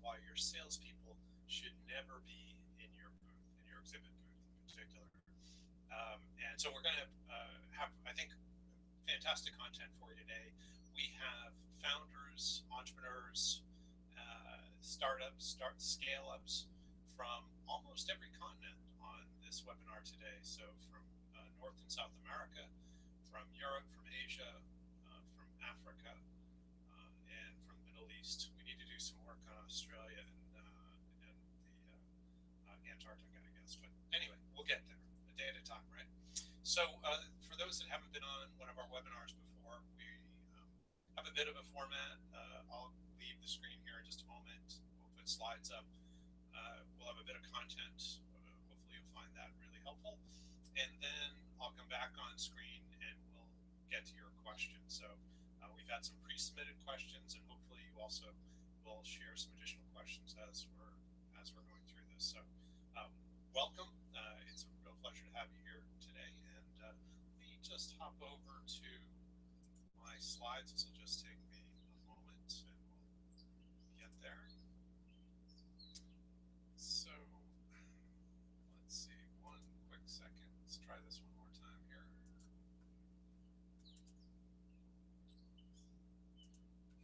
why your salespeople should never be in your booth, in your exhibit booth in particular. And so we're going to have, I think, fantastic content for you today. We have founders, entrepreneurs, startups, scale-ups from almost every continent on this webinar today. So from North and South America, from Europe, from Asia, from Africa, and from the Middle East. We need to do some work on Australia and the Antarctica, I guess. But anyway, we'll get there a day at a time, right? So for those that haven't been on one of our webinars before, we have a bit of a format. I'll leave the screen here in just a moment. We'll put slides up. We'll have a bit of content. Hopefully you'll find that really helpful. And then I'll come back on screen and we'll get to your questions. So we've had some pre-submitted questions, and hopefully you also will share some additional questions as we're going through this. So welcome. It's a real pleasure to have you here today. And let me just hop over to my slides. This will just take me a moment and we'll get there. So let's see, one quick second. Let's try this one more time here.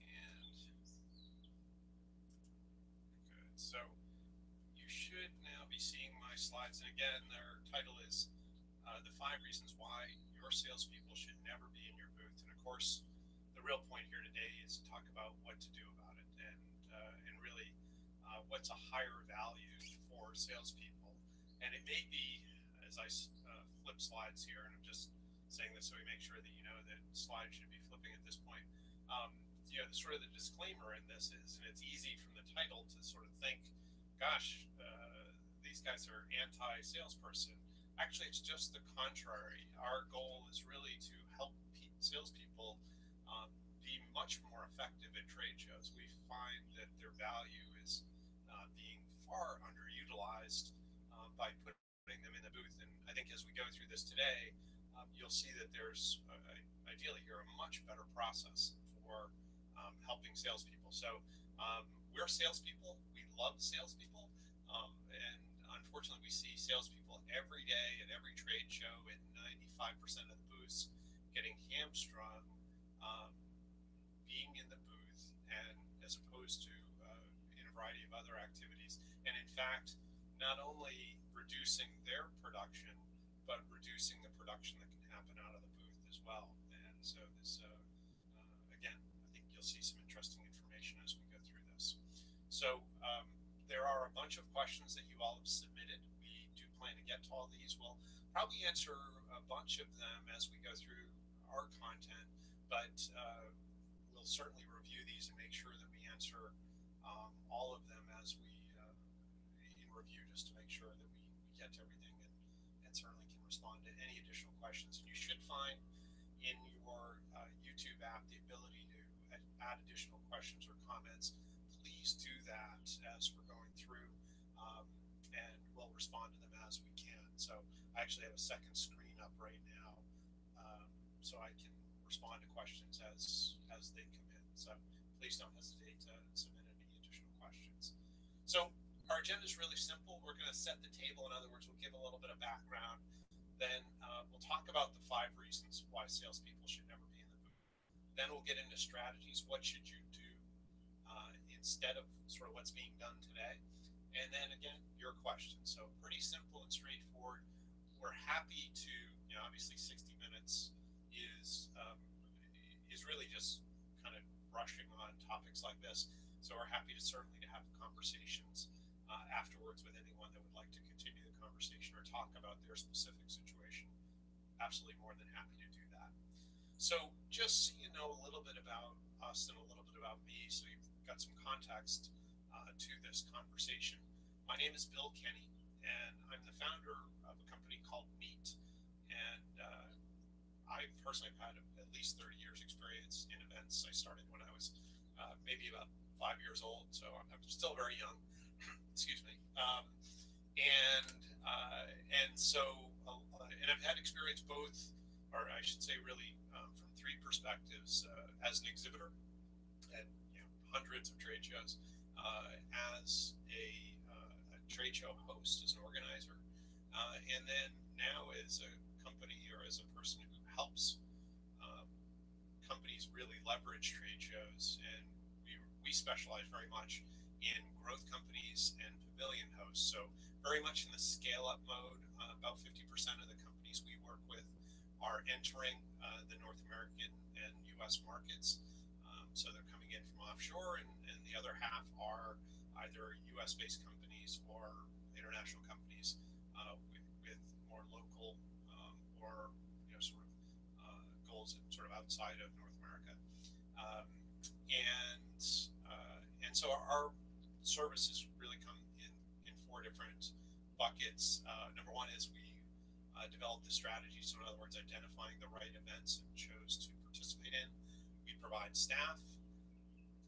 And good. So you should now be seeing my slides. And again, their title is the 5 reasons why your salespeople should never be in your booth. And of course, the real point here today is to talk about what to do about it, and really what's a higher value for salespeople. And it may be, as I flip slides here, and I'm just saying this so we make sure that you know that slides should be flipping at this point. You know, the sort of the disclaimer in this is, and it's easy from the title to sort of think, gosh, these guys are anti-salesperson. Actually, it's just the contrary. Our goal is really to help salespeople be much more effective at trade shows. We find that their value is being far underutilized by putting them in the booth. And I think as we go through this today, you'll see that there's ideally here a much better process for helping salespeople. So we're salespeople. We love salespeople. And unfortunately, we see salespeople every day at every trade show at 95% of the booths getting hamstrung being in the booth, and as opposed to in a variety of other activities. And in fact, not only reducing their production, but reducing the production that can happen out of the booth as well. And so this, again, I think you'll see some interesting information as we go through this. So there are a bunch of questions that you all have submitted. We do plan to get to all these. We'll probably answer a bunch of them as we go through our content, but we'll certainly review these and make sure that we answer all of them as we in review, just to make sure that we get to everything, and certainly can respond to any additional questions. And you should find in your YouTube app the ability to add additional questions or comments. Please do that as we're going through, and we'll respond to them as we can. So I actually have a second screen up right now, so I can respond to questions as they come in. So please don't hesitate to submit any additional questions. So our agenda is really simple. We're going to set the table. In other words, we'll give a little bit of background. Then we'll talk about the 5 reasons why salespeople should never be in the booth. Then we'll get into strategies. What should you do instead of sort of what's being done today? And then again, your questions. So pretty simple and straightforward. We're happy to, you know, obviously 60 minutes is really just kind of brushing on topics like this. So we're happy to certainly to have conversations afterwards with anyone that would like to continue the conversation or talk about their specific situation. Absolutely more than happy to do that. So just so you know a little bit about us and a little bit about me, so you've got some context to this conversation. My name is Bill Kenny, and I'm the founder of a company called Meet. And I personally have had at least 30 years experience in events. I started when I was maybe about 5 years old, so I'm still very young. Excuse me. And I've had experience both, or I should say really from 3 perspectives: as an exhibitor at hundreds of trade shows, as a trade show host, as an organizer, and then now as a company or as a person who helps um, companies really leverage trade shows. And we specialize very much in growth companies and pavilion hosts. So very much in the scale up mode. About 50% of the companies we work with are entering the North American and U.S. markets. So they're coming in from offshore, and the other half are either U.S. based companies or international companies with more local or sort of goals sort of outside of North America. Um, and so our services really come in four different buckets. Number one is we develop the strategy. So in other words, identifying the right events and shows to participate in. We provide staff.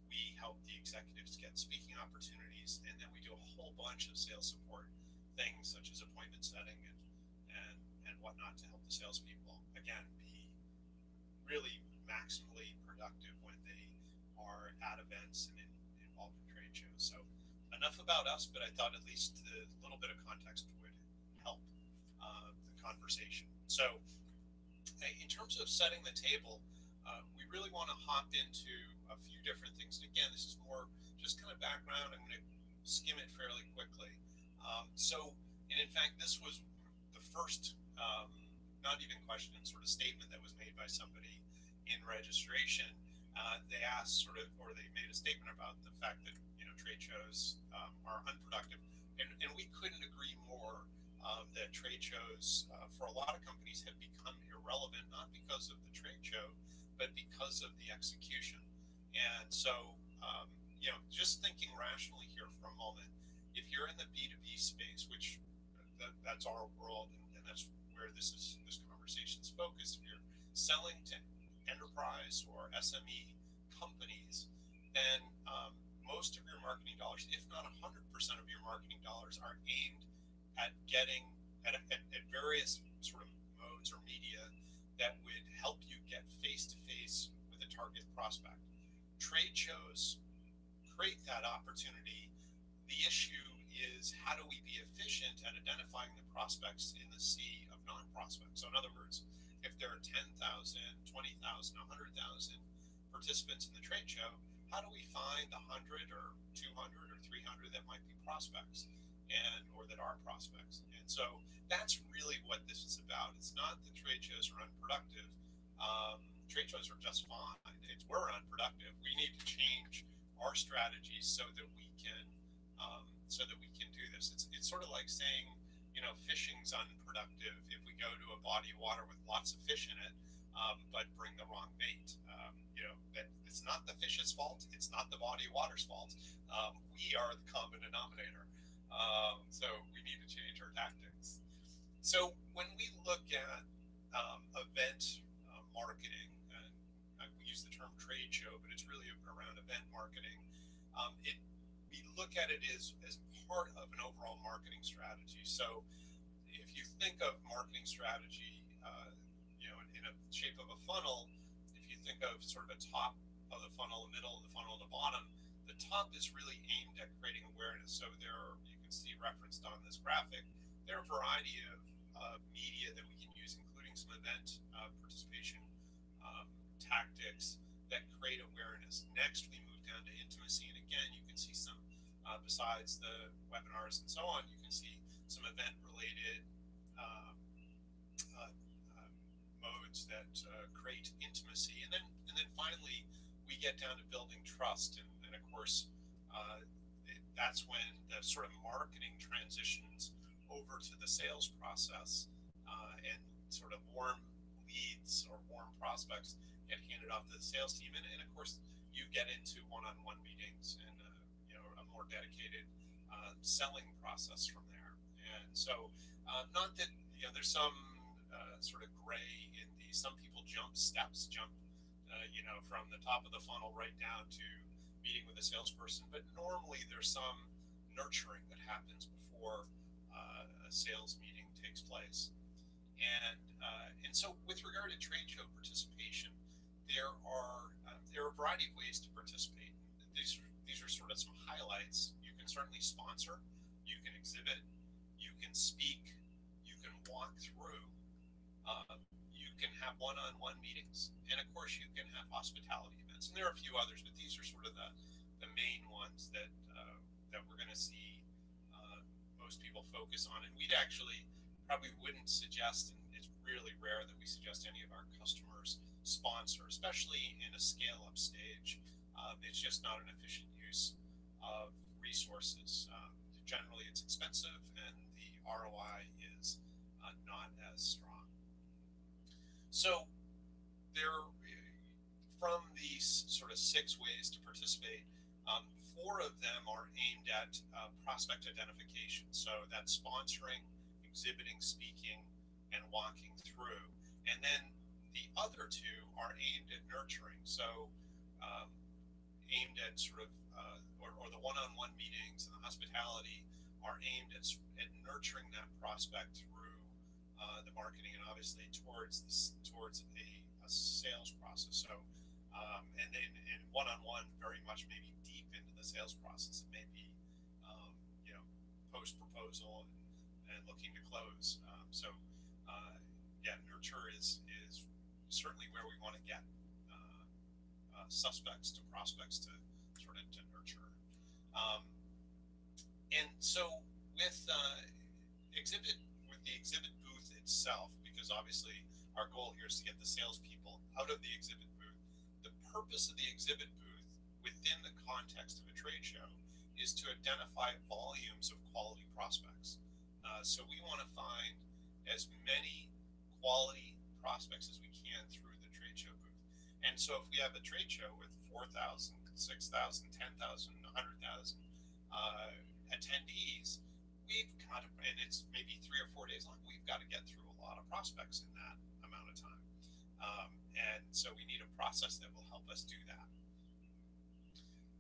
We help the executives get speaking opportunities, and then we do a whole bunch of sales support things such as appointment setting and whatnot to help the salespeople again be really maximally productive when they are at events and involved in trade shows. So enough about us, but I thought at least a little bit of context would help the conversation. So in terms of setting the table, we really want to hop into a few different things. And again, this is more just kind of background. I'm going to skim it fairly quickly. And in fact, this was the first, not even question, sort of statement that was made by somebody in registration. They asked sort of, or they made a statement about the fact that trade shows are unproductive, and we couldn't agree more. That trade shows for a lot of companies have become irrelevant, not because of the trade show, but because of the execution. And so, just thinking rationally here for a moment, if you're in the B2B space, which that's our world, and that's where this conversation's focused. If you're selling to enterprise or SME companies, then most of your marketing dollars, if not 100% of your marketing dollars, are aimed at getting at various sort of modes or media that would help you get face to face with a target prospect. Trade shows create that opportunity. The issue is, how do we be efficient at identifying the prospects in the sea of non-prospects? So in other words, if there are 10,000, 20,000, 100,000 participants in the trade show, how do we find the 100 or 200 or 300 that might be prospects or that are prospects? And so that's really what this is about. It's not that trade shows are unproductive. Trade shows are just fine. We're unproductive. We need to change our strategies so that we can do this. It's sort of like saying, fishing's unproductive if we go to a body of water with lots of fish in it, but bring the wrong bait. That it's not the fish's fault. It's not the body of water's fault. We are the common denominator. So we need to change our tactics. So when we look at event marketing, and we use the term trade show, but it's really around event marketing. We look at it as part of an overall marketing strategy. So if you think of marketing strategy, in a shape of a funnel, if you think of sort of a top of the funnel, a middle of the funnel, and the bottom, the top is really aimed at creating awareness. So you can see referenced on this graphic, there are a variety of media that we can use, including some event participation tactics that create awareness. Next, we move down to intimacy, and again, you can see some, besides the webinars and so on, you can see some event-related modes that create intimacy, and then finally, we get down to building trust, and of course, that's when the sort of marketing transitions over to the sales process, and sort of warm leads or warm prospects get handed off to the sales team, and of course you get into one-on-one meetings and a more dedicated selling process from there. And so not that there's some sort of gray in these. Some people jump from the top of the funnel right down to meeting with a salesperson, but normally there's some nurturing that happens before a sales meeting takes place. And so with regard to trade show participation, there are a variety of ways to participate. These are these are sort of some highlights. You can certainly sponsor, you can exhibit, you can speak, you can walk through, you can have one-on-one meetings, and of course you can have hospitality events. And there are a few others, but these are sort of the main ones that that we're going to see most people focus on. And we'd actually probably wouldn't suggest, and it's really rare that we suggest any of our customers sponsor, especially in a scale-up stage. It's just not an efficient use of resources. Generally, it's expensive, and the ROI is not as strong. So there, from these sort of 6 ways to participate, 4 of them are aimed at prospect identification. So that's sponsoring, exhibiting, speaking, and walking through. And then the other 2 are aimed at nurturing. So aimed at sort of, or the one-on-one meetings and the hospitality are aimed at nurturing that prospect through the marketing and obviously towards a sales process. So and then in one-on-one, very much maybe deep into the sales process. It may be post proposal and looking to close. So yeah, nurture is certainly where we want to get suspects to prospects to sort of to nurture. And so with the exhibit booth itself, because obviously our goal here is to get the salespeople out of the exhibit booth. The purpose of the exhibit booth within the context of a trade show is to identify volumes of quality prospects. So we want to find as many quality prospects as we can through the trade show booth. And so if we have a trade show with 4,000, 6,000, 10,000, 100,000 attendees, we've got to, and it's maybe 3 or 4 days long, we've got to get through a lot of prospects in that amount of time. And so we need a process that will help us do that.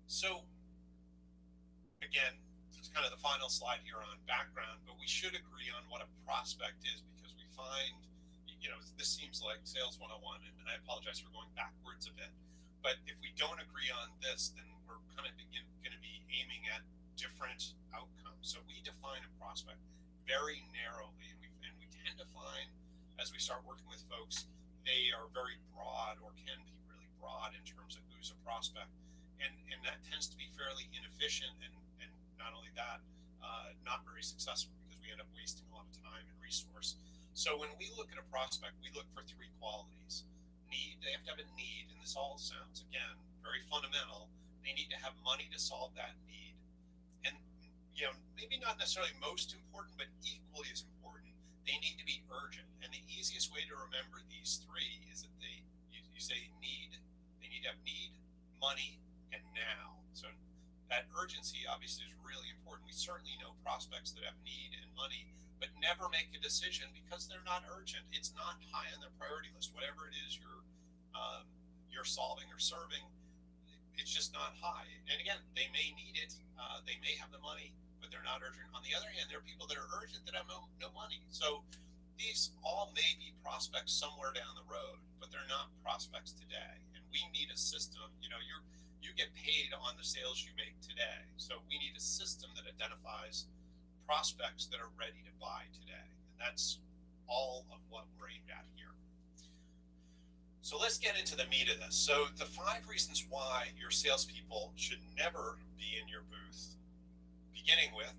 So again, it's kind of the final slide here on background, but we should agree on what a prospect is, because we find, this seems like sales 101, and I apologize for going backwards a bit, but if we don't agree on this, then we're kind of going to be aiming at different outcomes. So we define a prospect very narrowly, and we tend to find, as we start working with folks, they are very broad, or can be really broad, in terms of who's a prospect, and that tends to be fairly inefficient, and not only that, not very successful, because we end up wasting a lot of time and resource. So when we look at a prospect, we look for 3 qualities. Need, they have to have a need, and this all sounds, again, very fundamental. They need to have money to solve that need. And, maybe not necessarily most important, but equally as important, they need to be urgent. And the easiest way to remember these 3 is that you say need, they need to have need, money, and now. So that urgency obviously is really important. We certainly know prospects that have need and money, but never make a decision because they're not urgent. It's not high on their priority list. Whatever it is you're solving or serving, it's just not high. And again, they may need it, they may have the money, but they're not urgent. On the other hand, there are people that are urgent that have no money. So these all may be prospects somewhere down the road, but they're not prospects today. And we need a system. You get paid on the sales you make today. So we need a system that identifies prospects that are ready to buy today. And that's all of what we're aimed at here. So let's get into the meat of this. So the 5 reasons why your salespeople should never be in your booth. Beginning with,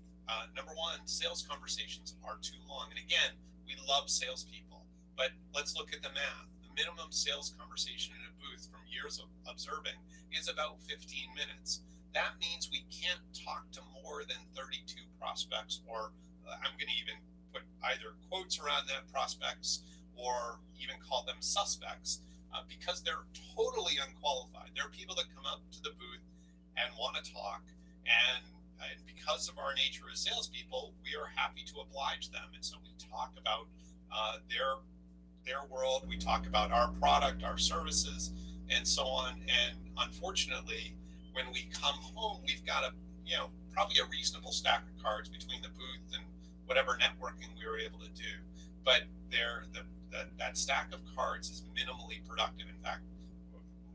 number 1, sales conversations are too long. And again, we love salespeople, but let's look at the math. The minimum sales conversation in a booth, from years of observing, is about 15 minutes. That means we can't talk to more than 32 prospects, or I'm going to even put either quotes around that, prospects, or even call them suspects, because they're totally unqualified. There are people that come up to the booth and want to talk, and because of our nature as salespeople, we are happy to oblige them. And so we talk about their world, we talk about our product, our services, and so on. And unfortunately, when we come home, we've got probably a reasonable stack of cards between the booth and whatever networking we were able to do. But that stack of cards is minimally productive. In fact,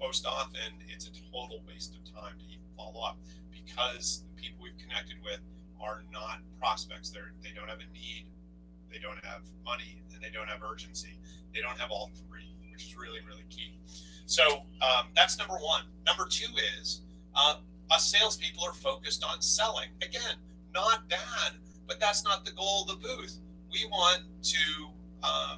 most often it's a total waste of time to even follow up because the people we've connected with are not prospects. They don't have a need, they don't have money, and they don't have urgency. They don't have all three, which is really, really key. So that's number one. Number two is us salespeople are focused on selling. Again, not bad, but that's not the goal of the booth. We want to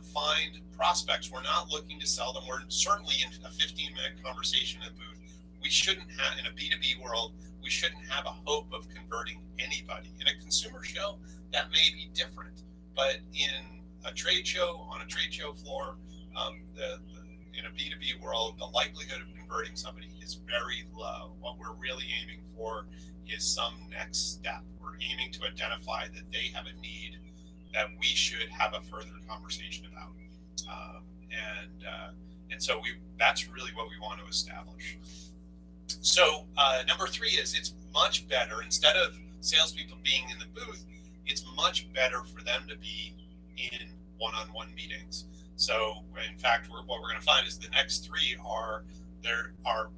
find prospects. We're not looking to sell them. We're certainly in a 15-minute conversation at booth. We shouldn't have, in a B2B world, we shouldn't have a hope of converting anybody. In a consumer show, that may be different, but in a trade show, on a trade show floor, in a B2B world, the likelihood of converting somebody is very low. What we're really aiming for is some next step. We're aiming to identify that they have a need that we should have a further conversation about. And so that's really what we want to establish. So number three is it's much better, instead of salespeople being in the booth, it's much better for them to be in one-on-one meetings. So in fact, what we're going to find is the next three are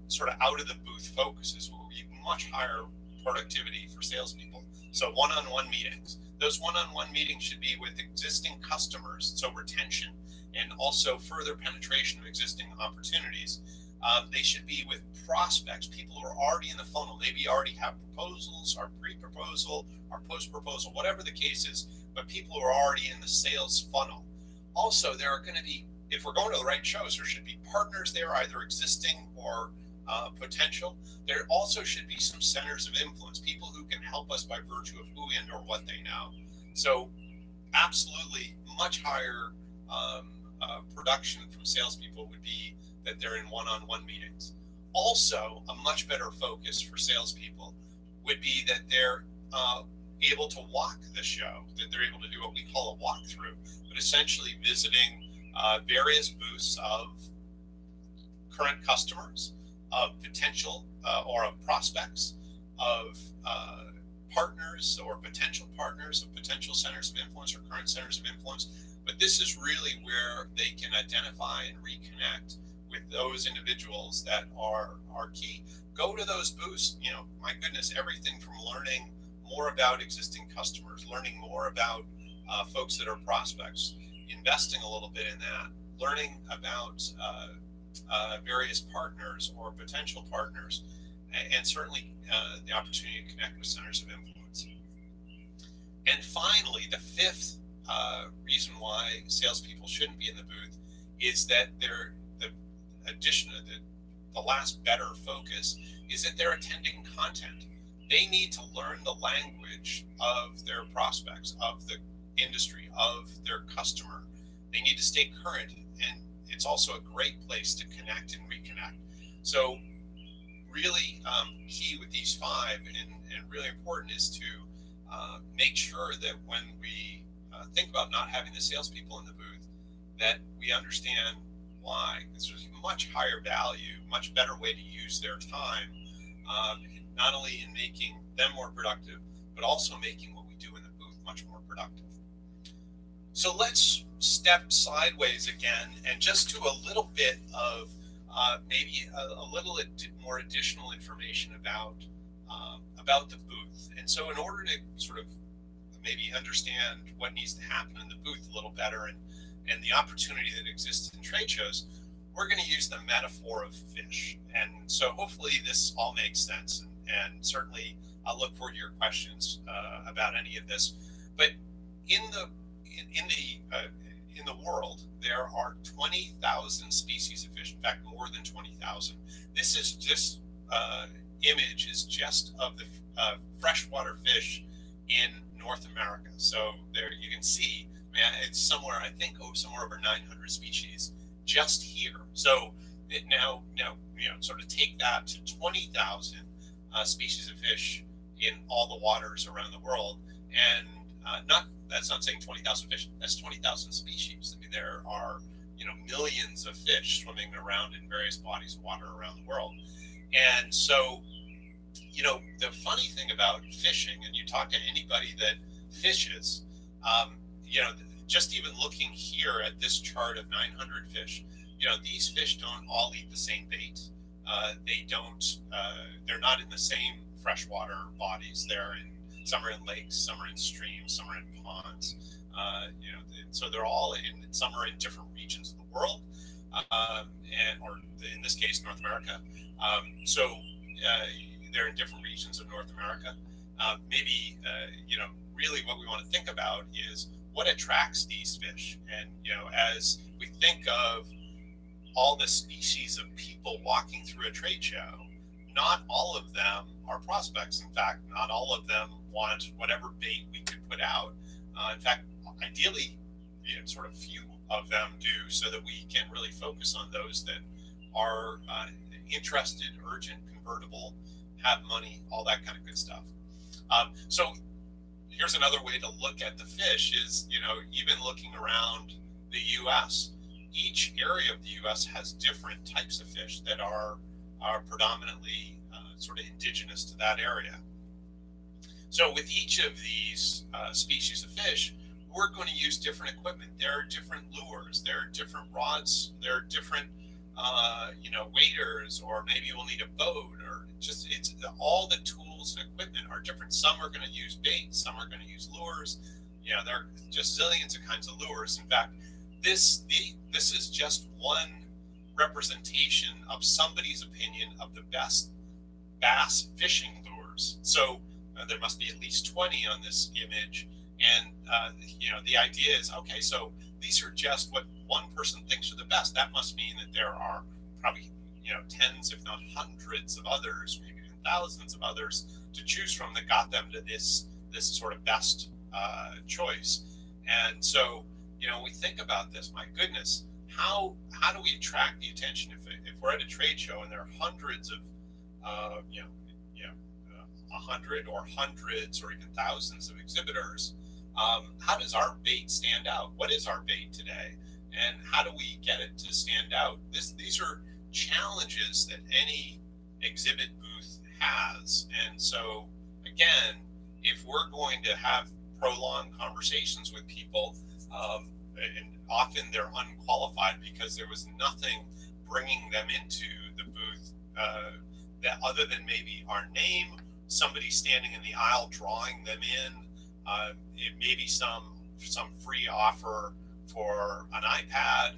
sort of out of the booth focuses will be much higher productivity for salespeople. So one-on-one meetings. Those one-on-one meetings should be with existing customers, so retention, and also further penetration of existing opportunities. They should be with prospects, people who are already in the funnel, maybe already have proposals, or pre-proposal, or post-proposal, whatever the case is, but people who are already in the sales funnel. Also, there are going to be, if we're going to the right shows, there should be partners there, either existing or potential. There also should be some centers of influence, people who can help us by virtue of who and or what they know. So absolutely much higher production from salespeople would be that they're in one-on-one meetings. Also, a much better focus for salespeople would be that they're able to walk the show, that they're able to do what we call a walkthrough, but essentially visiting various booths of current customers, of potential or of prospects, of partners or potential partners, of potential centers of influence or current centers of influence. But this is really where they can identify and reconnect with those individuals that are key. Go to those booths, my goodness, everything from learning more about existing customers, learning more about folks that are prospects, investing a little bit in that, learning about various partners or potential partners, and certainly the opportunity to connect with centers of influence. And finally, the fifth reason why salespeople shouldn't be in the booth is that the last better focus is that they're attending content. They need to learn the language of their prospects, of the industry, of their customer. They need to stay current, and it's also a great place to connect and reconnect. So really key with these five and really important is to make sure that when we think about not having the salespeople in the booth, that we understand why. Because there's much higher value, much better way to use their time, not only in making them more productive, but also making what we do in the booth much more productive. So let's step sideways again and just do a little bit of maybe a little more additional information about the booth. And so in order to sort of maybe understand what needs to happen in the booth a little better and the opportunity that exists in trade shows, we're going to use the metaphor of fish. And so hopefully this all makes sense. And certainly I'll look forward to your questions about any of this. But in the world, there are 20,000 species of fish. In fact, more than 20,000. This image is just of the freshwater fish in North America. So there you can see, it's somewhere, I think, somewhere over 900 species just here. So now sort of take that to 20,000 species of fish in all the waters around the world, and that's not saying 20,000 fish. That's 20,000 species. I mean, there are millions of fish swimming around in various bodies of water around the world, and so the funny thing about fishing, and you talk to anybody that fishes, just even looking here at this chart of 900 fish, these fish don't all eat the same bait. They don't. They're not in the same freshwater bodies. Some are in lakes, some are in streams, some are in ponds. So they're all in. Some are in different regions of the world, or in this case, North America. They're in different regions of North America. Really what we want to think about is what attracts these fish. And, as we think of all the species of people walking through a trade show, not all of them are prospects. In fact, not all of them want whatever bait we could put out. In fact, ideally, sort of few of them do, so that we can really focus on those that are interested, urgent, convertible, have money, all that kind of good stuff. So here's another way to look at the fish is, even looking around the U.S., each area of the U.S. has different types of fish that are predominantly sort of indigenous to that area. So with each of these species of fish, we're going to use different equipment. There are different lures, there are different rods, there are different waders, or maybe we'll need a boat, or it's all the tools and equipment are different. Some are going to use bait, some are going to use lures. There are just zillions of kinds of lures. In fact, this is just one representation of somebody's opinion of the best bass fishing lures. So there must be at least 20 on this image. And, the idea is, okay, so these are just what one person thinks are the best. That must mean that there are probably, tens, if not hundreds of others, maybe even thousands of others to choose from that got them to this sort of best choice. And so, when we think about this, my goodness, how do we attract the attention if we're at a trade show and there are hundreds of, 100 or hundreds or even thousands of exhibitors? How does our bait stand out? What is our bait today? And how do we get it to stand out? These are challenges that any exhibit booth has. And so, again, if we're going to have prolonged conversations with people, and often they're unqualified because there was nothing bringing them into the booth that other than maybe our name, somebody standing in the aisle drawing them in, it may be some free offer for an iPad,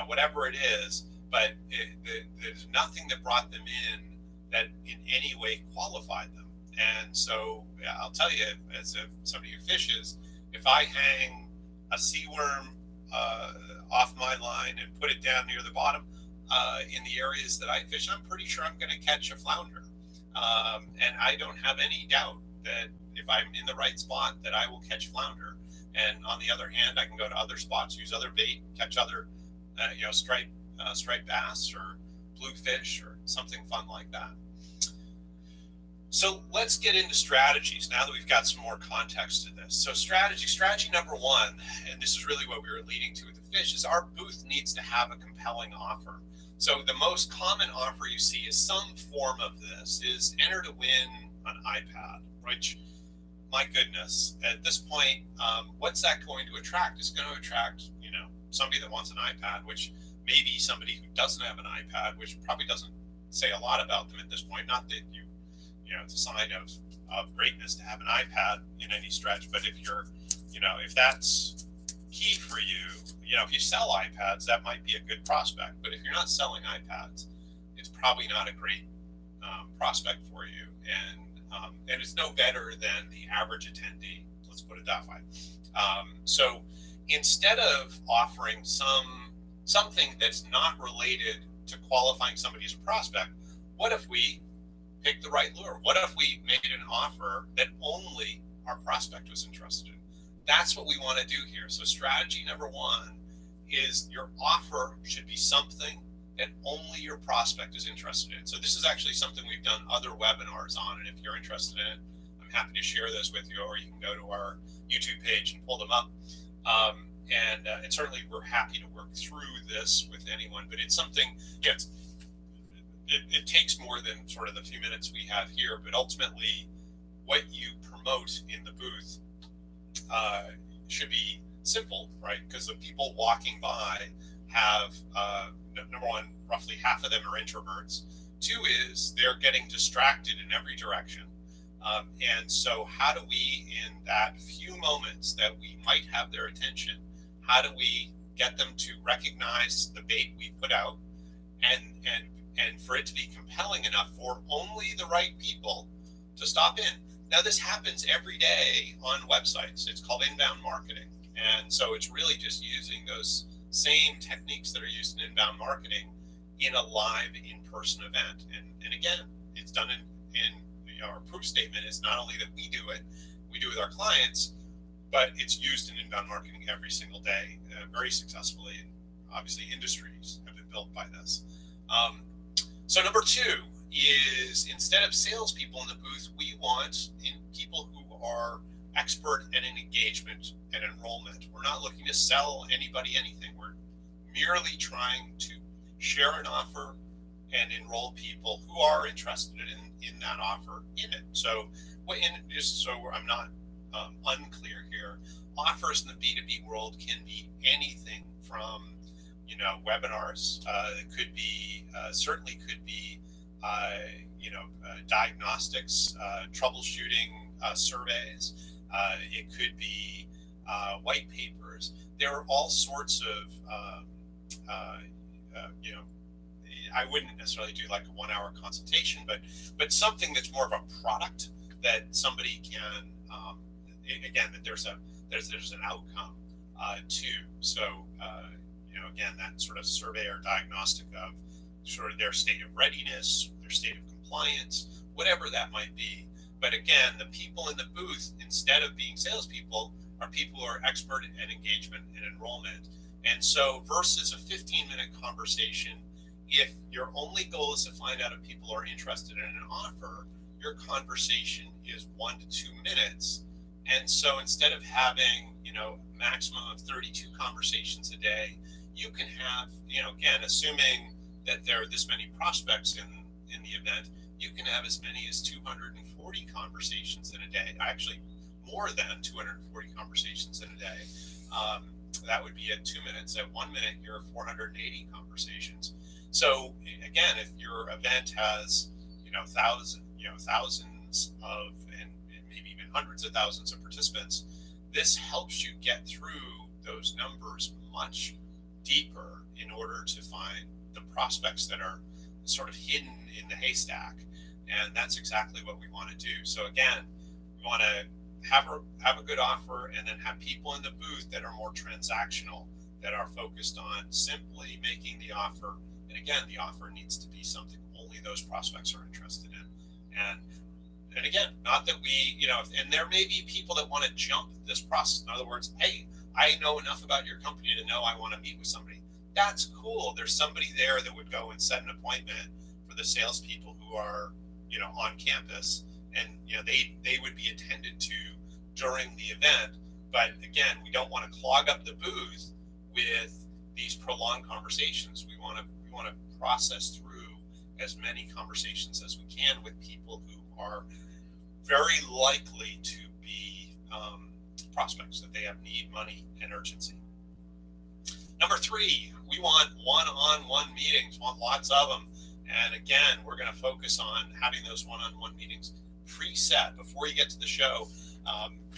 whatever it is, but there's nothing that brought them in that in any way qualified them. And so I'll tell you, as somebody who fishes, if I hang a seaworm off my line and put it down near the bottom in the areas that I fish, I'm pretty sure I'm going to catch a flounder. And I don't have any doubt that if I'm in the right spot, that I will catch flounder. And on the other hand, I can go to other spots, use other bait, catch other, striped bass or bluefish or something fun like that. So let's get into strategies now that we've got some more context to this. So strategy number one, and this is really what we were leading to with the fish, is our booth needs to have a compelling offer. So the most common offer you see is some form of this is enter to win an iPad, which, my goodness, at this point, what's that going to attract? It's going to attract, somebody that wants an iPad, which may be somebody who doesn't have an iPad, which probably doesn't say a lot about them at this point. Not that it's a sign of greatness to have an iPad in any stretch, but if you're, if that's key for you, if you sell iPads, that might be a good prospect. But if you're not selling iPads, it's probably not a great prospect for you. And it's no better than the average attendee. Let's put it that way. So instead of offering something that's not related to qualifying somebody as a prospect, what if we picked the right lure? What if we made an offer that only our prospect was interested in? That's what we want to do here. So strategy number one is your offer should be something that only your prospect is interested in. So this is actually something we've done other webinars on, and if you're interested in it, I'm happy to share those with you, or you can go to our YouTube page and pull them up. And certainly we're happy to work through this with anyone, but it's something, it takes more than sort of the few minutes we have here, but ultimately what you promote in the booth should be simple, right? Because the people walking by have, number one, roughly half of them are introverts. Two is they're getting distracted in every direction. And so how do we, in that few moments that we might have their attention, how do we get them to recognize the bait we put out, and for it to be compelling enough for only the right people to stop in? Now, this happens every day on websites. It's called inbound marketing. And so it's really just using those same techniques that are used in inbound marketing in a live in-person event. And again, it's done in our proof statement is not only that we do it with our clients, but it's used in inbound marketing every single day, very successfully. And obviously industries have been built by this. So number two is, instead of salespeople in the booth, we want people who are expert at an engagement and enrollment. We're not looking to sell anybody anything. We're merely trying to share an offer and enroll people who are interested in that offer in it. So, just so I'm not unclear here, offers in the B2B world can be anything from, webinars. It could be, certainly could be, diagnostics, troubleshooting surveys. It could be white papers. There are all sorts of, I wouldn't necessarily do like a 1 hour consultation, but something that's more of a product that somebody can, again, that there's an outcome to. So, again, that sort of survey or diagnostic of sort of their state of readiness, their state of compliance, whatever that might be. But again, the people in the booth, instead of being salespeople, are people who are expert at engagement and enrollment. And so versus a 15-minute conversation, if your only goal is to find out if people are interested in an offer, your conversation is 1 to 2 minutes. And so instead of having, maximum of 32 conversations a day, you can have, again, assuming that there are this many prospects in the event, you can have as many as 240 conversations in a day. Actually, more than 240 conversations in a day. That would be at 2 minutes. At 1 minute, you're 480 conversations. So again, if your event has, thousands of, and maybe even hundreds of thousands of participants, this helps you get through those numbers much deeper in order to find the prospects that are sort of hidden in the haystack. And that's exactly what we want to do. So again, we want to have a good offer, and then have people in the booth that are more transactional, that are focused on simply making the offer. And again, the offer needs to be something only those prospects are interested in. And again, not that we, and there may be people that want to jump this process. In other words, hey, I know enough about your company to know I want to meet with somebody. That's cool. There's somebody there that would go and set an appointment for the salespeople who are, on campus, and they would be attended to during the event. But again, we don't want to clog up the booth with these prolonged conversations. We want to process through as many conversations as we can with people who are very likely to be prospects, that they have need, money, and urgency. Number three, we want one-on-one meetings, want lots of them. And again, we're going to focus on having those one-on-one meetings preset before you get to the show.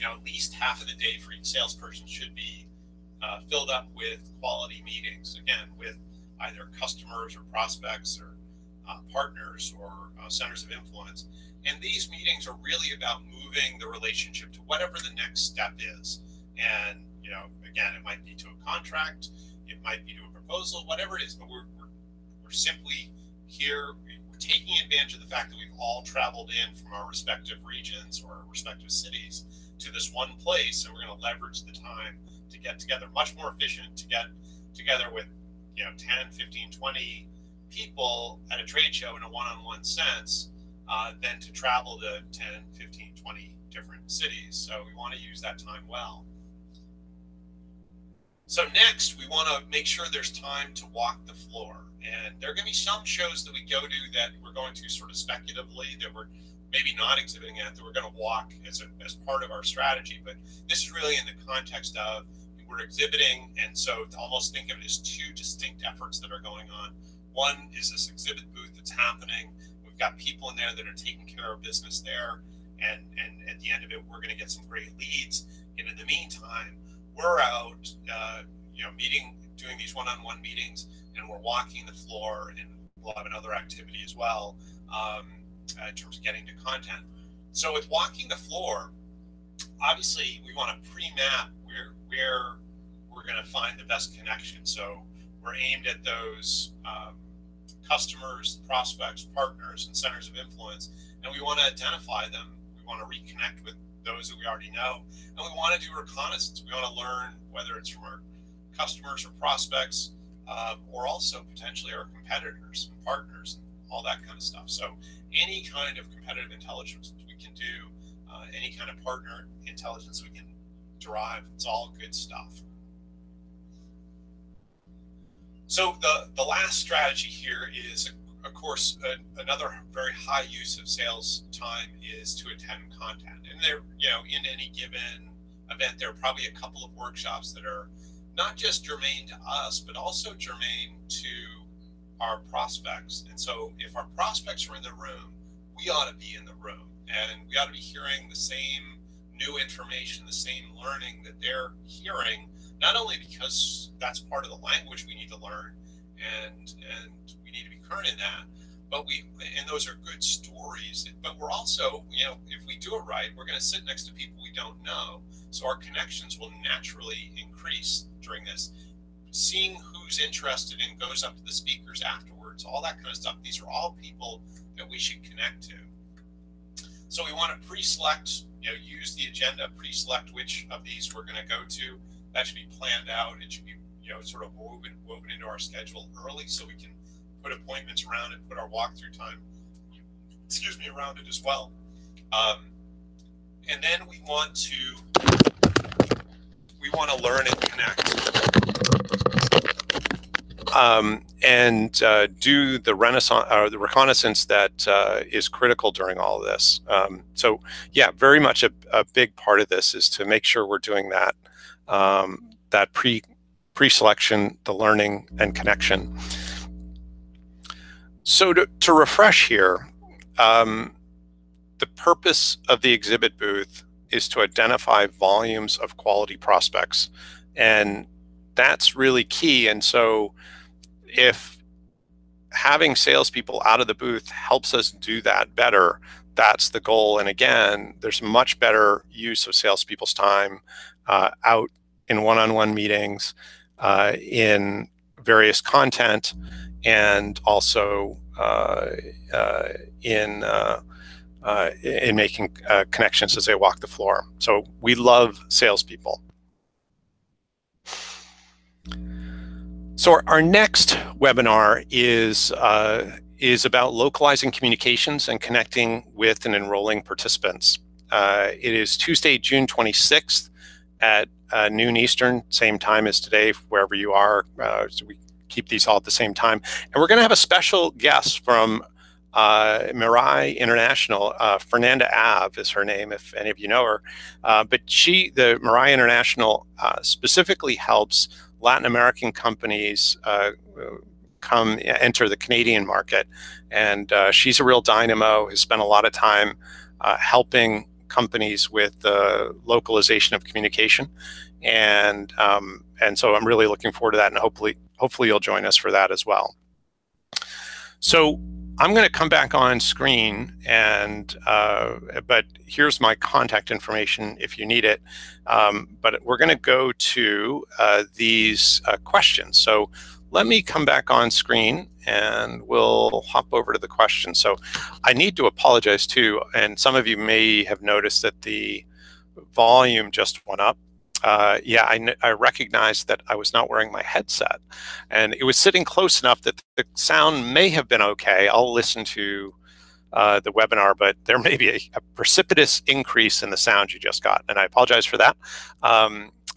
At least half of the day for each salesperson should be filled up with quality meetings, again, with either customers or prospects or partners or centers of influence. And these meetings are really about moving the relationship to whatever the next step is. And, again, it might be to a contract, it might be to a proposal, whatever it is, but we're simply here, we're taking advantage of the fact that we've all traveled in from our respective regions or respective cities to this one place, and we're going to leverage the time to get together. Much more efficient to get together with 10, 15, 20 people at a trade show in a one-on-one sense than to travel to 10, 15, 20 different cities. So we want to use that time well. So next, we want to make sure there's time to walk the floor. And there are going to be some shows that we go to that we're going to sort of speculatively, that we're maybe not exhibiting at, that we're going to walk as part of our strategy. But this is really in the context of we're exhibiting, and so to almost think of it as two distinct efforts that are going on. One is this exhibit booth that's happening. We've got people in there that are taking care of business there, and at the end of it, we're going to get some great leads. And in the meantime, we're out, doing these one-on-one meetings, and we're walking the floor, and we'll have another activity as well in terms of getting to content. So with walking the floor, obviously we want to pre-map where we're going to find the best connection. So we're aimed at those customers, prospects, partners, and centers of influence, and we want to identify them. We want to reconnect with those that we already know, and we want to do reconnaissance. We want to learn whether it's from our customers or prospects, or also potentially our competitors and partners and all that kind of stuff. So any kind of competitive intelligence we can do, any kind of partner intelligence we can derive, it's all good stuff. So the last strategy here is, of course, another very high use of sales time is to attend content. And there, in any given event, there are probably a couple of workshops that are not just germane to us, but also germane to our prospects. And so if our prospects are in the room, we ought to be in the room, and we ought to be hearing the same new information, the same learning that they're hearing, not only because that's part of the language we need to learn, and we need to be current in that, but and those are good stories, but we're also, if we do it right, we're going to sit next to people we don't know, so our connections will naturally increase during this. Seeing who's interested and goes up to the speakers afterwards, all that kind of stuff, these are all people that we should connect to. So we want to pre-select, use the agenda, pre-select which of these we're going to go to. That should be planned out. It should be, sort of woven into our schedule early, so we can put appointments around it, put our walkthrough time, around it as well. And then we want to learn and connect, and do the reconnaissance that is critical during all of this. So yeah, very much a big part of this is to make sure we're doing that, that pre-selection, the learning and connection. So to refresh here, the purpose of the exhibit booth is to identify volumes of quality prospects, and that's really key. And so if having salespeople out of the booth helps us do that better, that's the goal. And again, there's much better use of salespeople's time out in one-on-one meetings, in various content, and also in making connections as they walk the floor. So we love salespeople. So our next webinar is about localizing communications and connecting with and enrolling participants. It is Tuesday, June 26th at noon Eastern, same time as today, wherever you are. So we keep these all at the same time. And we're going to have a special guest from Mirai International. Fernanda Ave is her name, if any of you know her. But the Mirai International specifically helps Latin American companies enter the Canadian market. And she's a real dynamo, has spent a lot of time helping companies with the localization of communication. And so I'm really looking forward to that, and hopefully you'll join us for that as well. So I'm going to come back on screen, and but here's my contact information if you need it. But we're going to go to these questions. So let me come back on screen, and we'll hop over to the questions. So I need to apologize too, and some of you may have noticed that the volume just went up. Yeah, I recognized that I was not wearing my headset, and it was sitting close enough that the sound may have been okay. I'll listen to the webinar, but there may be a precipitous increase in the sound you just got, and I apologize for that.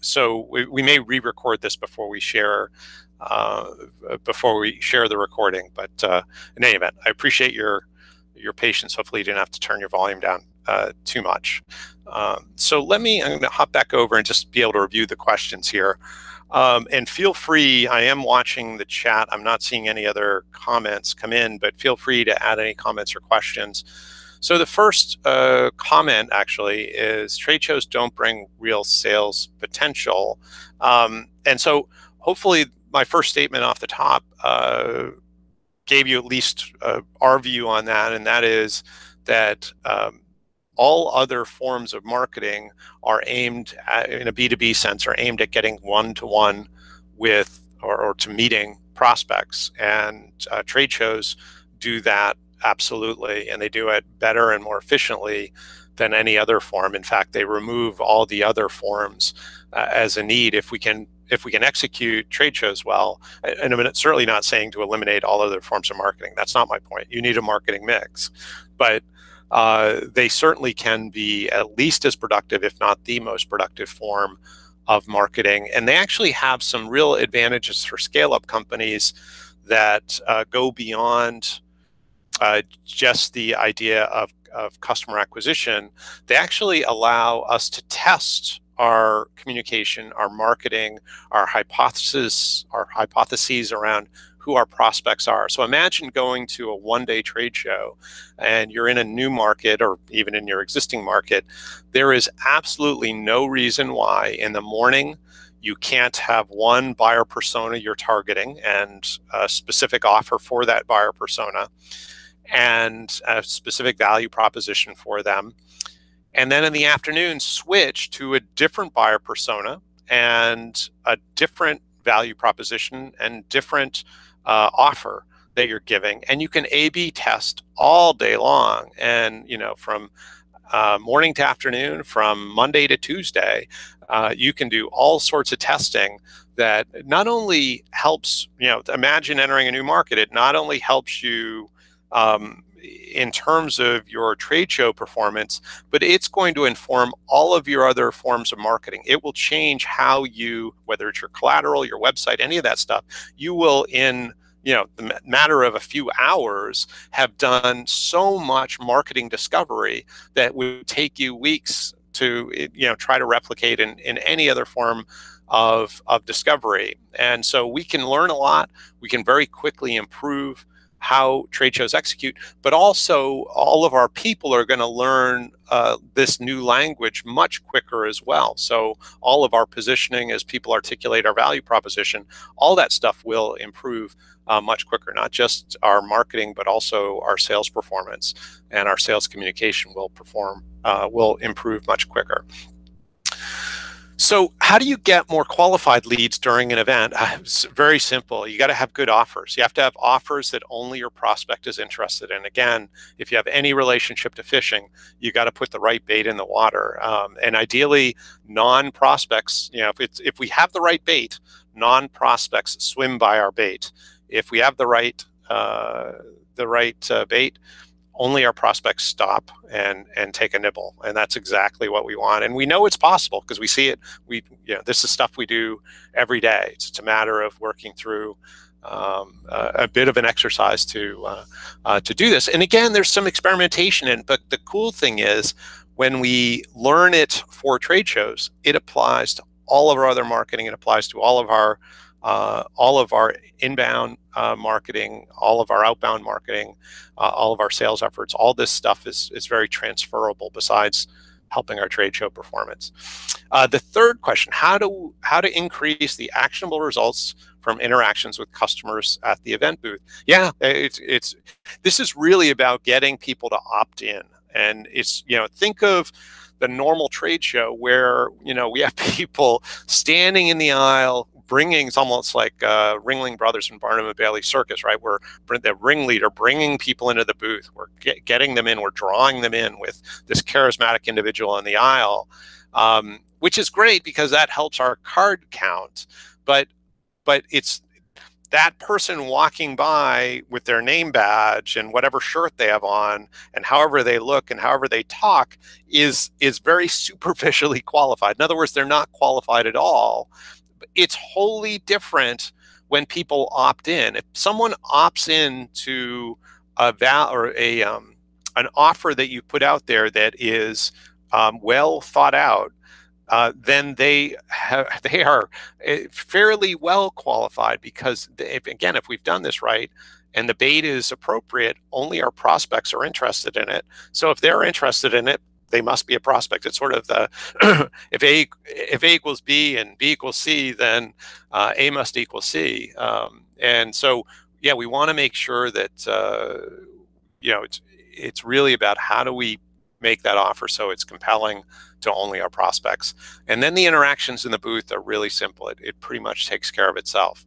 So we may re-record this before we share the recording. But in any event, I appreciate your patience. Hopefully, you didn't have to turn your volume down too much. So I'm going to hop back over and just be able to review the questions here. And feel free, I am watching the chat. I'm not seeing any other comments come in, but feel free to add any comments or questions. So the first comment actually is trade shows don't bring real sales potential. And so hopefully my first statement off the top gave you at least our view on that, and that is that all other forms of marketing are aimed at, in a B2B sense, are aimed at getting one-to-one with or to meeting prospects. And trade shows do that absolutely, and they do it better and more efficiently than any other form. In fact, they remove all the other forms as a need if we can execute trade shows well. And I'm certainly not saying to eliminate all other forms of marketing. That's not my point. You need a marketing mix, but they certainly can be at least as productive, if not the most productive form of marketing. And they actually have some real advantages for scale-up companies that go beyond just the idea of customer acquisition. They actually allow us to test our communication, our marketing, our hypotheses around who our prospects are. So imagine going to a one-day trade show and you're in a new market or even in your existing market. There is absolutely no reason why in the morning you can't have one buyer persona you're targeting and a specific offer for that buyer persona and a specific value proposition for them. And then in the afternoon, switch to a different buyer persona and a different value proposition and different offer that you're giving. And you can A/B test all day long. And, from morning to afternoon, from Monday to Tuesday, you can do all sorts of testing that not only helps, imagine entering a new market, it not only helps you in terms of your trade show performance, but it's going to inform all of your other forms of marketing. It will change how you, whether it's your collateral, your website, any of that stuff, you will in the matter of a few hours have done so much marketing discovery that would take you weeks to try to replicate in any other form of discovery. And so we can learn a lot. We can very quickly improve how trade shows execute, but also all of our people are going to learn this new language much quicker as well. So all of our positioning as people articulate our value proposition, all that stuff will improve much quicker, not just our marketing, but also our sales performance, and our sales communication will improve much quicker. So how do you get more qualified leads during an event? It's very simple. You got to have good offers. You have to have offers that only your prospect is interested in. Again, if you have any relationship to fishing, you got to put the right bait in the water. And ideally, non-prospects, if we have the right bait, non-prospects swim by our bait. If we have the right bait, only our prospects stop and take a nibble, and that's exactly what we want. And we know it's possible because we see it. This is stuff we do every day. It's just a matter of working through a bit of an exercise to do this. And again, there's some experimentation in, but the cool thing is when we learn it for trade shows, it applies to all of our other marketing. It applies to all of our inbound marketing, all of our outbound marketing, all of our sales efforts. All this stuff is very transferable besides helping our trade show performance. The third question, how to increase the actionable results from interactions with customers at the event booth. Yeah, this is really about getting people to opt in. And it's, think of the normal trade show where, we have people standing in the aisle, it's almost like Ringling Brothers and Barnum and Bailey Circus, right? We're the ringleader bringing people into the booth. We're getting them in. We're drawing them in with this charismatic individual in the aisle, which is great because that helps our card count. But it's that person walking by with their name badge and whatever shirt they have on and however they look and however they talk is very superficially qualified. In other words, they're not qualified at all. It's wholly different when people opt in. If someone opts in to an offer that you put out there that is well thought out, then they are fairly well qualified, because if we've done this right and the bait is appropriate, only our prospects are interested in it. So if they're interested in it, they must be a prospect. It's sort of the if A equals B and B equals C, then A must equal C. And so, yeah, we want to make sure that it's really about how do we make that offer so it's compelling to only our prospects. And then the interactions in the booth are really simple. It pretty much takes care of itself.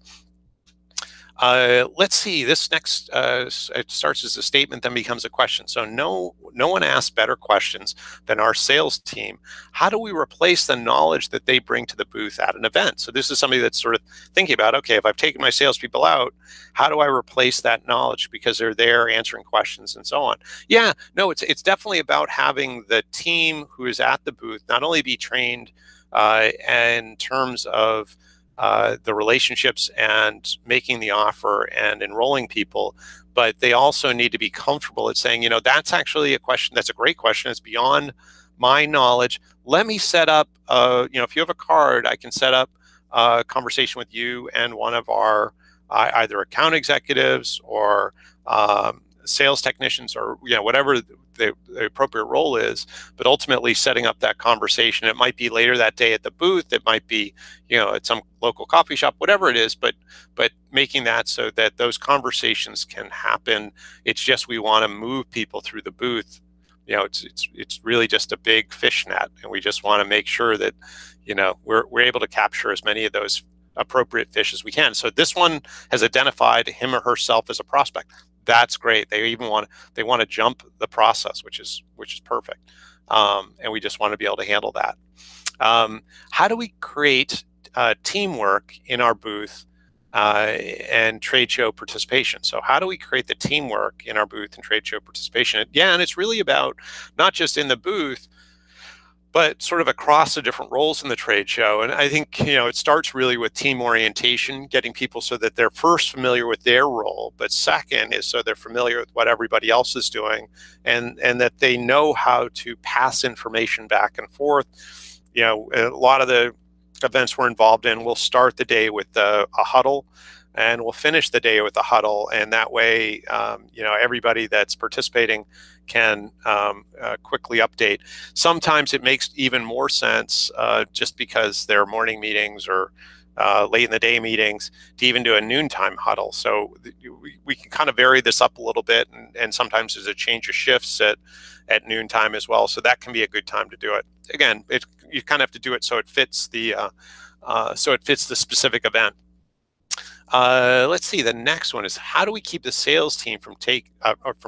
Let's see, this next, it starts as a statement, then becomes a question. So no one asks better questions than our sales team. How do we replace the knowledge that they bring to the booth at an event? So this is somebody that's sort of thinking about, okay, if I've taken my salespeople out, how do I replace that knowledge because they're there answering questions and so on? Yeah, no, it's definitely about having the team who is at the booth not only be trained in terms of the relationships and making the offer and enrolling people, but they also need to be comfortable at saying, that's actually a question, that's a great question, it's beyond my knowledge. Let me set up, if you have a card, I can set up a conversation with you and one of our either account executives or sales technicians, or whatever the appropriate role is, but ultimately setting up that conversation. It might be later that day at the booth, it might be at some local coffee shop, whatever it is, but making that so that those conversations can happen. It's just we want to move people through the booth. It's really just a big fish net, and we just want to make sure that we're able to capture as many of those appropriate fish as we can. So this one has identified him or herself as a prospect. That's great. They even want to jump the process, which is perfect, and we just want to be able to handle that. How do we create teamwork in our booth and trade show participation? So how do we create the teamwork in our booth and trade show participation? Yeah, and it's really about not just in the booth, but sort of across the different roles in the trade show. And I think, it starts really with team orientation, getting people so that they're first familiar with their role, but second is so they're familiar with what everybody else is doing, and that they know how to pass information back and forth. A lot of the events we're involved in, we'll start the day with a huddle, and we'll finish the day with a huddle. And that way, everybody that's participating can quickly update. Sometimes it makes even more sense, just because there are morning meetings or late in the day meetings, to even do a noontime huddle. So we can kind of vary this up a little bit, and sometimes there's a change of shifts at noontime as well. So that can be a good time to do it. Again, you kind of have to do it so it fits the specific event. Let's see. The next one is, how do we keep the sales team from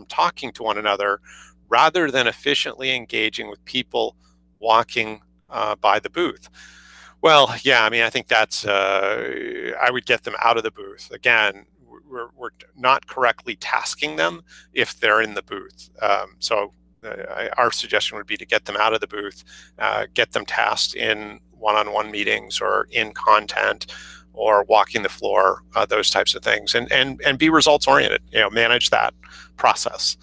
talking to one another rather than efficiently engaging with people walking by the booth? Well, yeah, I think that's, I would get them out of the booth. Again, we're not correctly tasking them if they're in the booth. Our suggestion would be to get them out of the booth, get them tasked in one-on-one meetings or in content or walking the floor, those types of things, and be results oriented. Manage that process.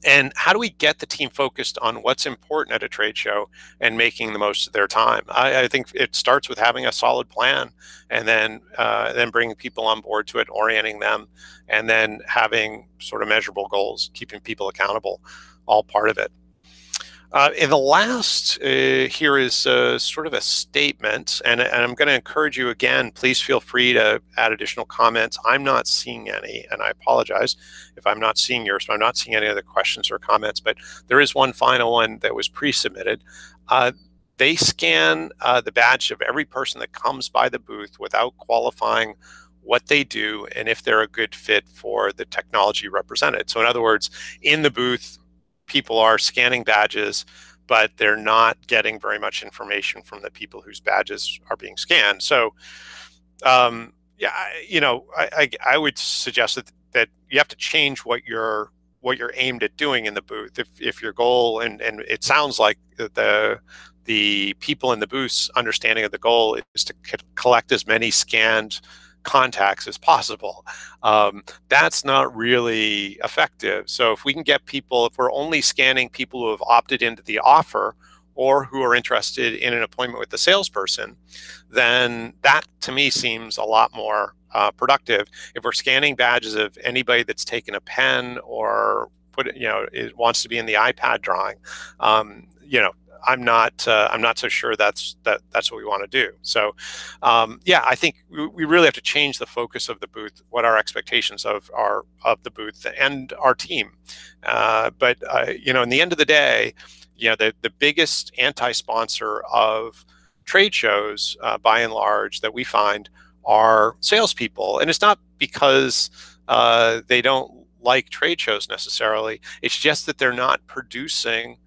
And how do we get the team focused on what's important at a trade show and making the most of their time? I think it starts with having a solid plan, and then bringing people on board to it, orienting them, and then having sort of measurable goals, keeping people accountable, all part of it. And the last here is sort of a statement, and I'm going to encourage you again, please feel free to add additional comments. I'm not seeing any, and I apologize if I'm not seeing yours, but I'm not seeing any other questions or comments, but there is one final one that was pre-submitted. They scan the badge of every person that comes by the booth without qualifying what they do and if they're a good fit for the technology represented. So in other words, in the booth, people are scanning badges, but they're not getting very much information from the people whose badges are being scanned. So, yeah, I would suggest that you have to change what you're aimed at doing in the booth. If your goal, and it sounds like the people in the booth's understanding of the goal is to collect as many scanned contacts as possible, that's not really effective. So if we can get people, if we're only scanning people who have opted into the offer or who are interested in an appointment with the salesperson, then that to me seems a lot more productive. If we're scanning badges of anybody that's taken a pen or it wants to be in the iPad drawing, I'm not so sure that's what we want to do. So, yeah, I think we really have to change the focus of the booth, what our expectations are of the booth and our team. But in the end of the day, the biggest anti-sponsor of trade shows, by and large, that we find are salespeople, and it's not because they don't like trade shows necessarily. It's just that they're not producing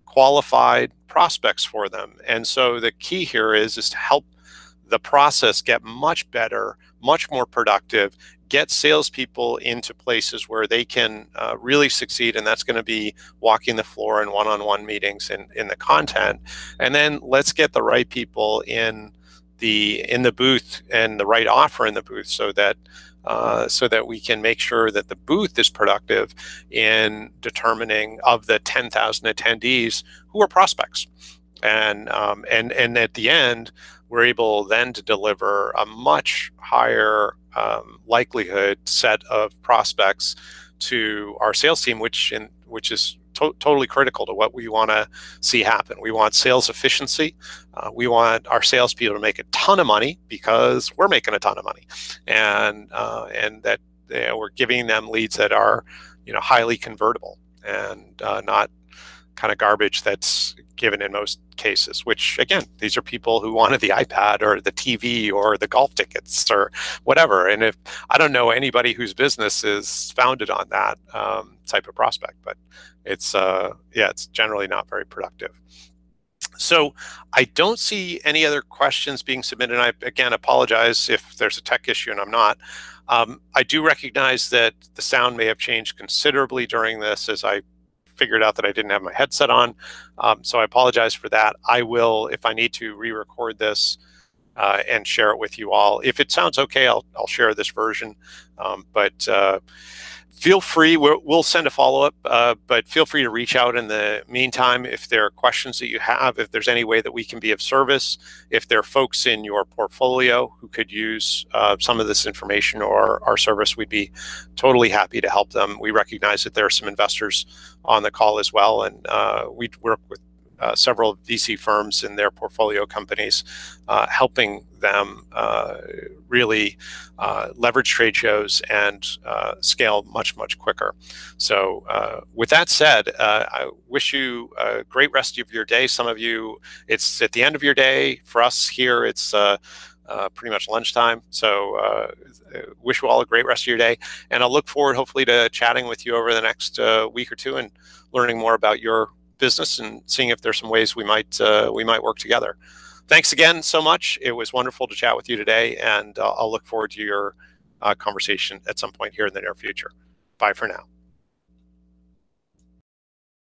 qualified prospects for them. And so the key here is to help the process get much better, much more productive, get salespeople into places where they can really succeed. And that's going to be walking the floor and one-on-one meetings in the content. And then let's get the right people in the booth and the right offer in the booth so that we can make sure that the booth is productive in determining, of the 10,000 attendees, who are prospects. And at the end, we're able then to deliver a much higher likelihood set of prospects to our sales team, which is totally critical to what we want to see happen. We want sales efficiency. We want our salespeople to make a ton of money because we're making a ton of money, and that we're giving them leads that are highly convertible and not kind of garbage that's given in most cases, which again, these are people who wanted the iPad or the TV or the golf tickets or whatever. And if I don't know anybody whose business is founded on that type of prospect, but it's generally not very productive. So I don't see any other questions being submitted. I, again, apologize if there's a tech issue and I'm not. I do recognize that the sound may have changed considerably during this as I figured out that I didn't have my headset on. So I apologize for that. I will, if I need to, re-record this and share it with you all. If it sounds okay, I'll share this version. But feel free, we'll send a follow-up, but feel free to reach out in the meantime if there are questions that you have, if there's any way that we can be of service, if there are folks in your portfolio who could use some of this information or our service, we'd be totally happy to help them. We recognize that there are some investors on the call as well, and we work with several VC firms and their portfolio companies, helping them really leverage trade shows and scale much, much quicker. So with that said, I wish you a great rest of your day. Some of you, it's at the end of your day. For us here, it's pretty much lunchtime. So wish you all a great rest of your day. And I'll look forward, hopefully, to chatting with you over the next week or two and learning more about your business and seeing if there's some ways we might work together. Thanks again so much. It was wonderful to chat with you today, and I'll look forward to your conversation at some point here in the near future. Bye for now.